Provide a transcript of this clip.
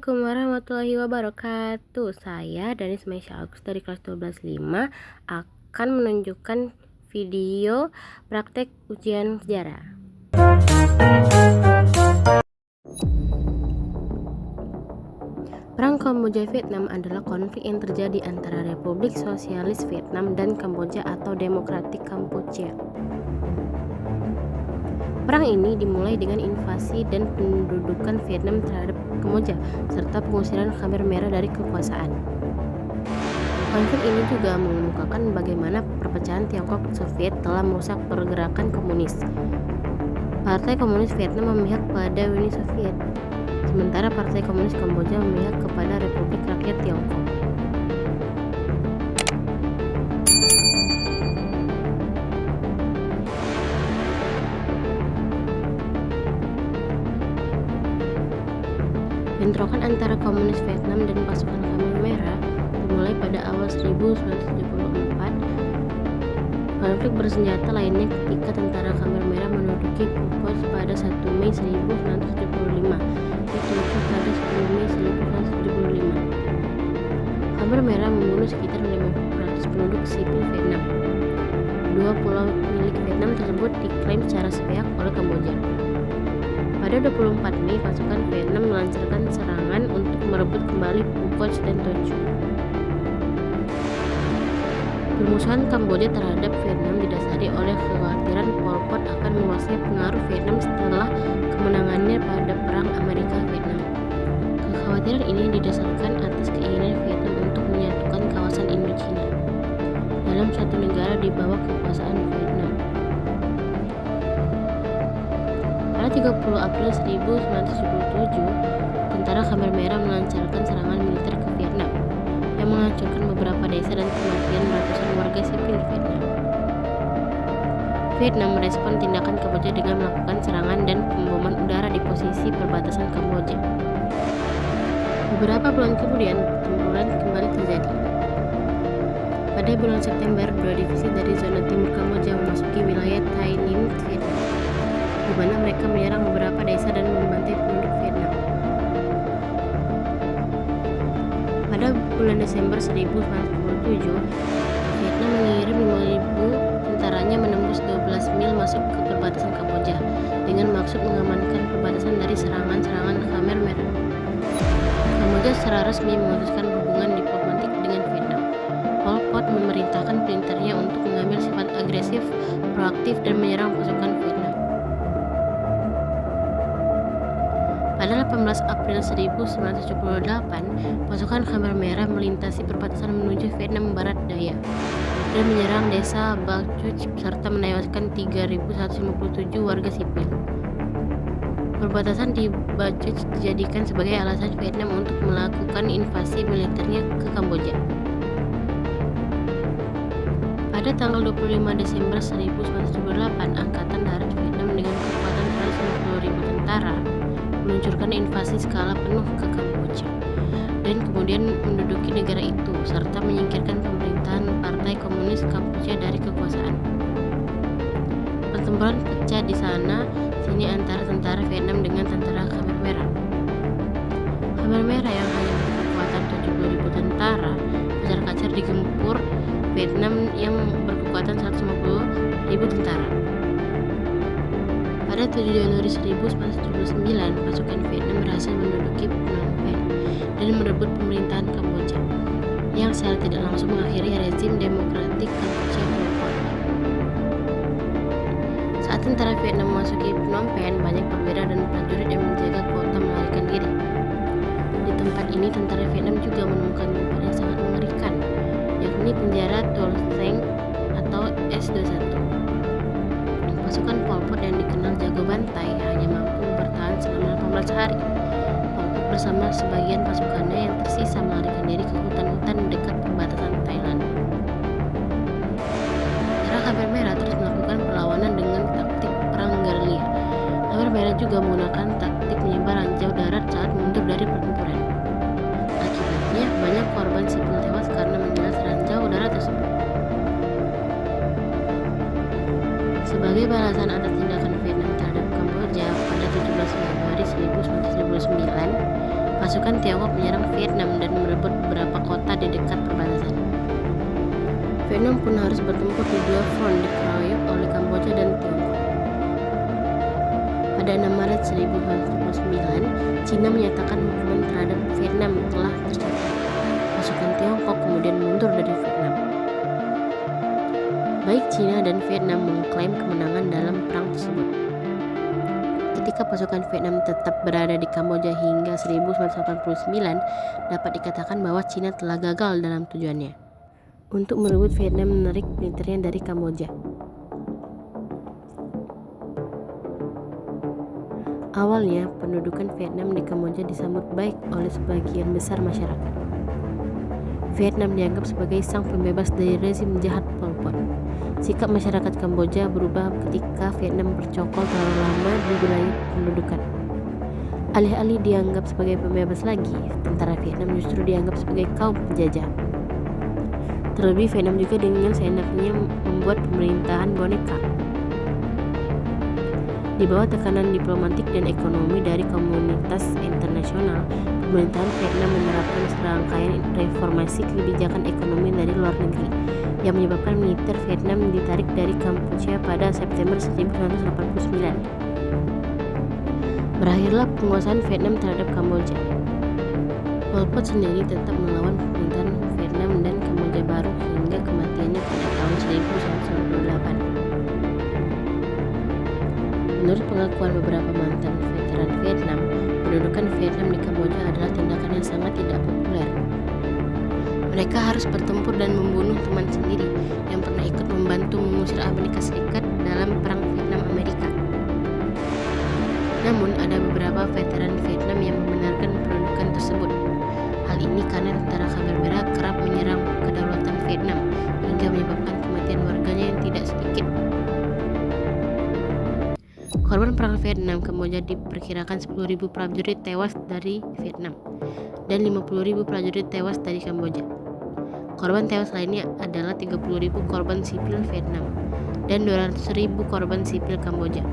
Assalamualaikum warahmatullahi wabarakatuh. Saya Danis Maisha Agus dari kelas 12.5 akan menunjukkan video praktek ujian sejarah. Perang Kamboja Vietnam adalah konflik yang terjadi antara Republik Sosialis Vietnam dan Kamboja atau Demokratik Kampuchea. Perang ini dimulai dengan invasi dan pendudukan Vietnam terhadap Kamboja serta pengusiran Khmer Merah dari kekuasaan. Konflik ini juga mengemukakan bagaimana perpecahan Tiongkok Soviet telah merusak pergerakan komunis. Partai Komunis Vietnam memihak pada Uni Soviet, sementara Partai Komunis Kamboja memihak kepada Republik Rakyat Tiongkok. Bentrokan antara Komunis Vietnam dan pasukan Khmer Merah dimulai pada awal 1974. Konflik bersenjata lainnya ketika tentara Khmer Merah menduduki Pol Pot pada 1 Mei 1975, ditutup pada 10 Mei 1975. Khmer Merah membunuh sekitar 500 penduduk sipil Vietnam. Dua pulau milik Vietnam tersebut diklaim secara sepihak oleh Kamboja. Pada 24 Mei, pasukan Vietnam melancarkan serangan untuk merebut kembali Phu Quoc dan To Chu. Permusuhan Kamboja terhadap Vietnam didasari oleh kekhawatiran Pol Pot akan meluasnya pengaruh Vietnam setelah kemenangannya pada Perang Amerika-Vietnam. Kekhawatiran ini didasarkan atas keinginan Vietnam untuk menyatukan kawasan Indochina dalam satu negara di bawah kekuasaan Vietnam. Pada 30 April 1977, tentara Khmer Merah melancarkan serangan militer ke Vietnam yang menghancurkan beberapa desa dan kematian ratusan warga sipil Vietnam. Vietnam merespon tindakan Kamboja dengan melakukan serangan dan pemboman udara di posisi perbatasan Kamboja. Beberapa bulan kemudian, pertempuran kembali terjadi. Pada bulan September, dua divisi dari zona timur Kamboja memasuki wilayah Tay Ninh, Vietnam, di mana mereka menyerang beberapa desa dan membantai penduduk Vietnam. Pada bulan Desember 1947, Vietnam mengirim 5.000 tentaranya menembus 12 mil masuk ke perbatasan Kamboja dengan maksud mengamankan perbatasan dari serangan-serangan Khmer Merah. Kamboja secara resmi memutuskan hubungan diplomatik dengan Vietnam. Pol Pot memerintahkan printernya untuk mengambil sifat agresif, proaktif, dan menyerang pasukan Vietnam. Pada 18 April 1978, pasukan Khmer Merah melintasi perbatasan menuju Vietnam Barat Daya dan menyerang desa Ba Cuc serta menewaskan 3.157 warga sipil. Perbatasan di Ba Cuc dijadikan sebagai alasan Vietnam untuk melakukan invasi militernya ke Kamboja. Pada tanggal 25 Desember 1978, Angkatan Darat Vietnam dengan kekuatan 150.000 tentara meluncurkan invasi skala penuh ke Kamboja dan kemudian menduduki negara itu serta menyingkirkan pemerintahan Partai Komunis Kampuchea dari kekuasaan. Pertempuran pecah di sana sini antara tentara Vietnam dengan tentara Khmer Merah. Khmer Merah yang hanya berkekuatan 70.000 tentara kacar-kacar digempur Vietnam yang berkekuatan 150.000 tentara. Pada 7 Januari 1979, pasukan Vietnam berhasil menduduki Phnom Penh dan merebut pemerintahan Kamboja, yang secara tidak langsung mengakhiri rezim demokratik Kampuchea Pol Pot. Saat tentara Vietnam memasuki Phnom Penh, banyak perwira dan prajurit yang menjaga kota melarikan diri. Di tempat ini, tentara Vietnam juga menemukan tempat yang sangat mengerikan, yakni penjara Tuol Seng atau S21. Pasukan Pol Pot yang dikenal jago bantai hanya mampu bertahan selama 18 hari. Pol Pot bersama sebagian pasukannya yang tersisa melarikan diri ke hutan-hutan dekat perbatasan Thailand. Tentara Khmer Merah terus melakukan perlawanan dengan taktik perang gerilya. Khmer Merah juga menggunakan taktik menyebar ranjau darat saat mundur dari pertempuran. Akibatnya, banyak korban sipil tewas karena menindas ranjau darat tersebut. Sebagai balasan atas tindakan Vietnam terhadap Kamboja pada 17 Februari 1979, pasukan Tiongkok menyerang Vietnam dan merebut beberapa kota di dekat perbatasan. Vietnam pun harus bertempur di dua front dikeroyok oleh Kamboja dan Tiongkok. Pada 6 Maret 1949, Cina menyatakan hukuman terhadap Vietnam telah tercapai. Pasukan Tiongkok kemudian mundur dari Vietnam. Baik Cina dan Vietnam mengklaim kemenangan dalam perang tersebut. Ketika pasukan Vietnam tetap berada di Kamboja hingga 1989, dapat dikatakan bahwa Cina telah gagal dalam tujuannya untuk merebut Vietnam menarik militernya dari Kamboja. Awalnya, pendudukan Vietnam di Kamboja disambut baik oleh sebagian besar masyarakat. Vietnam dianggap sebagai sang pembebas dari rezim jahat Pol Pot. Sikap masyarakat Kamboja berubah ketika Vietnam bercokol terlalu lama di wilayah pendudukan. Alih-alih dianggap sebagai pembebas lagi, tentara Vietnam justru dianggap sebagai kaum penjajah. Terlebih Vietnam juga dengan seenaknya membuat pemerintahan boneka. Di bawah tekanan diplomatik dan ekonomi dari komunitas internasional, pemerintahan Vietnam menerapkan serangkaian reformasi kebijakan ekonomi dari luar negeri yang menyebabkan militer Vietnam ditarik dari Kampuchea pada September 1989. Berakhirlah penguasaan Vietnam terhadap Kamboja. Pol Pot sendiri tetap melawan pemerintahan Vietnam dan Kamboja baru hingga kematiannya pada tahun 1998. Menurut pengakuan beberapa mantan veteran Vietnam, pendudukan Vietnam di Kamboja adalah tindakan yang sangat tidak populer. Mereka harus bertempur dan membunuh teman sendiri yang pernah ikut membantu mengusir Amerika Serikat dalam Perang Vietnam-Amerika. Namun, ada beberapa veteran Vietnam yang membenarkan pendudukan tersebut. Hal ini karena tentara Khmer Merah kerap menyerang kedaulatan Vietnam hingga menyebabkan kematian warganya yang tidak sedikit. Korban Perang Vietnam Kamboja diperkirakan 10.000 prajurit tewas dari Vietnam dan 50.000 prajurit tewas dari Kamboja. Korban tewas lainnya adalah 30.000 korban sipil Vietnam dan 200.000 korban sipil Kamboja.